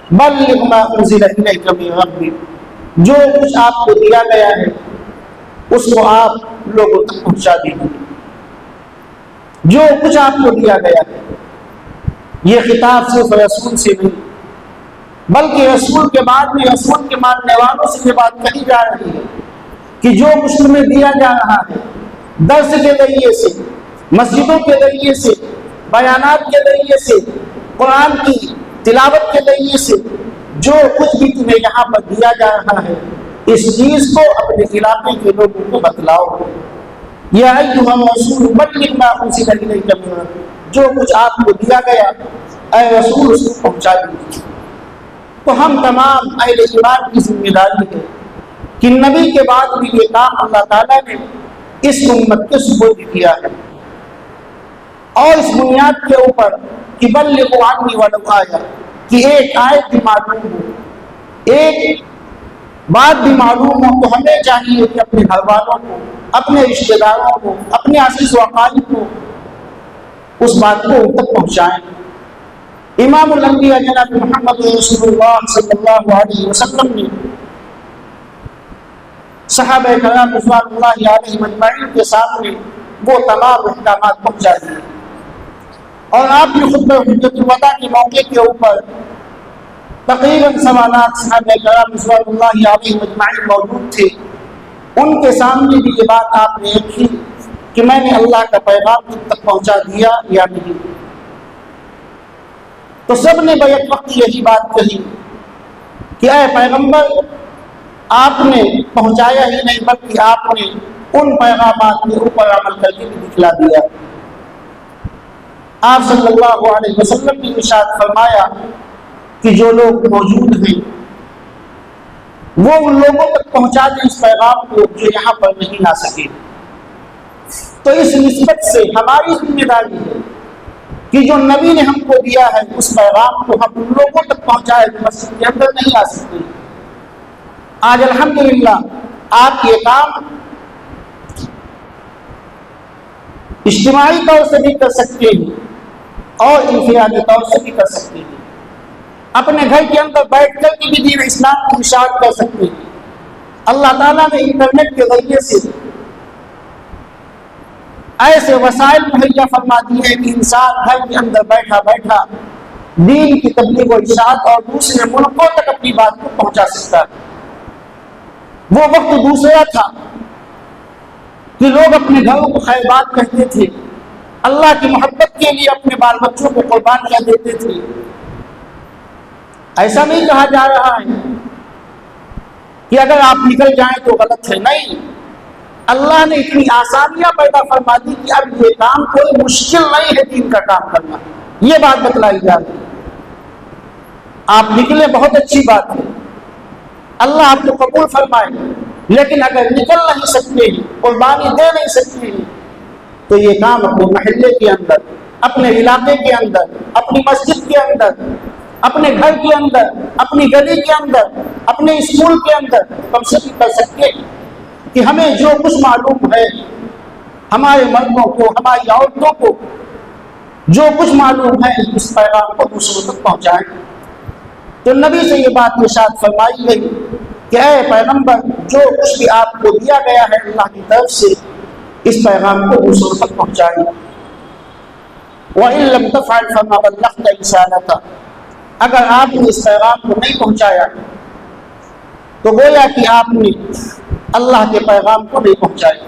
بلغ ما انزل الیک من ربک، جو کچھ آپ کو دیا گیا ہے اس کو آپ لوگوں تک پہنچا دیجیے، جو کچھ آپ کو دیا گیا ہے۔ یہ خطاب صرف رسول سے نہیں بلکہ رسول کے بعد میں رسول کے ماننے والوں سے یہ بات کہی جا رہی ہے کہ جو کچھ تمہیں دیا جا رہا ہے درس کے ذریعے سے، مسجدوں کے ذریعے سے، بیانات کے ذریعے سے، قرآن کی تلاوت کے ذریعے سے، جو کچھ بھی تمہیں یہاں پر دیا جا رہا ہے اس چیز کو اپنے علاقے کے لوگوں کو بتلاؤ۔ یا ایھا الرسول بلغ ما انزل الیک من ربک، جو کچھ آپ کو دیا گیا اے رسول اس کو پہنچا دیجیے۔ تو ہم تمام اہل ایمان کی ذمہ داری ہے کہ نبی کے بعد بھی یہ کام اللہ تعالیٰ نے اس امت کے سپرد کیا ہے، اور اس بنیاد کے اوپر کہ بلغوا عنی ولو آیہ، کہ ایک آیت بھی معلوم ہو، ایک بات بھی معلوم ہو، تو ہمیں چاہیے کہ اپنے گھر والوں کو، اپنے رشتہ داروں کو، اپنے عزیز و اقارب کو اس بات کو ان تک پہنچائیں۔ امام الانبیاء جناب محمد رسول اللہ صلی اللہ علیہ وسلم نے صحابہ کرام رضوان اللہ علیہم اجمعین کے سامنے وہ تمام احکامات پہنچا دیے، اور آپ نے خطبہ حجۃ الوداع کے موقع کے اوپر تقریباً سوالات صحابہ کرام رضوان اللہ علیہم اجمعین موجود تھے، ان کے سامنے بھی یہ بات آپ نے رکھی کہ میں نے اللہ کا پیغام تم تک پہنچا دیا یا نہیں۔ تو سب نے بیک وقت یہی بات کہی کہ اے پیغمبر، آپ نے پہنچایا ہی نہیں بلکہ آپ نے ان پیغامات کے اوپر عمل کر کے بھی دکھلا دیا۔ آپ صلی اللہ علیہ وسلم نے ارشاد فرمایا کہ جو لوگ موجود ہیں وہ ان لوگوں تک پہنچا دیں اس پیغام کو جو یہاں پر نہیں آ سکے۔ تو اس نسبت سے ہماری ذمہ داری ہے کہ جو نبی نے ہم کو دیا ہے اس پیغام کو ہم ان لوگوں تک پہنچائے جو مسجد کے اندر نہیں آ سکتے۔ آج الحمدللہ آپ یہ کام اجتماعی طور سے بھی کر سکتے ہیں اور انفرادی طور سے بھی کر سکتے ہیں، اپنے گھر کے اندر بیٹھ کر کے بھی دین اسلام کی اشاعت کر سکتے ہیں۔ اللہ تعالیٰ نے انٹرنیٹ کے ذریعے سے ایسے وسائل مہیا فرما دیے کہ انسان گھر کے اندر بیٹھا بیٹھا دین کی تبلیغ و اشاعت اور دوسرے ملکوں تک اپنی بات کو پہنچا سکتا ہے۔ وہ وقت دوسرا تھا کہ لوگ اپنے گھروں کو خیر بات کہتے تھے، اللہ کی محبت کے لیے اپنے بال بچوں کو قربانیاں دیتے تھے۔ ایسا نہیں کہا جا رہا ہے کہ اگر آپ نکل جائیں تو غلط ہے، نہیں، اللہ نے اتنی آسانیاں پیدا فرما دی کہ اب یہ کام کوئی مشکل نہیں ہے دین کا کام کرنا، یہ بات بتلائی جا رہی ہے۔ آپ نکلے بہت اچھی بات ہے، اللہ آپ کو قبول فرمائے، لیکن اگر نکل نہیں سکتے ہیں، قربانی دے نہیں سکتے ہیں، تو یہ کام اپنے محلے کے اندر، اپنے علاقے کے اندر، اپنی مسجد کے اندر، اپنے گھر کے اندر، اپنی گلی کے اندر، اپنے اسکول کے اندر کم سے کم کر سکتے ہیں کہ ہمیں جو کچھ معلوم ہے، ہمارے مردوں کو، ہماری عورتوں کو جو کچھ معلوم ہے اس پیغام کو دوسروں تک پہنچائیں۔ تو نبی سے یہ بات ارشاد فرمائی گئی کہ اے پیغمبر، جو کچھ بھی آپ کو دیا گیا ہے اللہ کی طرف سے اس پیغام کو دوسروں تک پہنچائیں۔ وَإِن لَّمْ تَفْعَلْ فَمَا بَلَّغْتَ رِسَالَتَهُ، اگر آپ نے اس پیغام کو نہیں پہنچایا تو گویا کہ آپ نے اللہ کے پیغام کو نہیں پہنچایا۔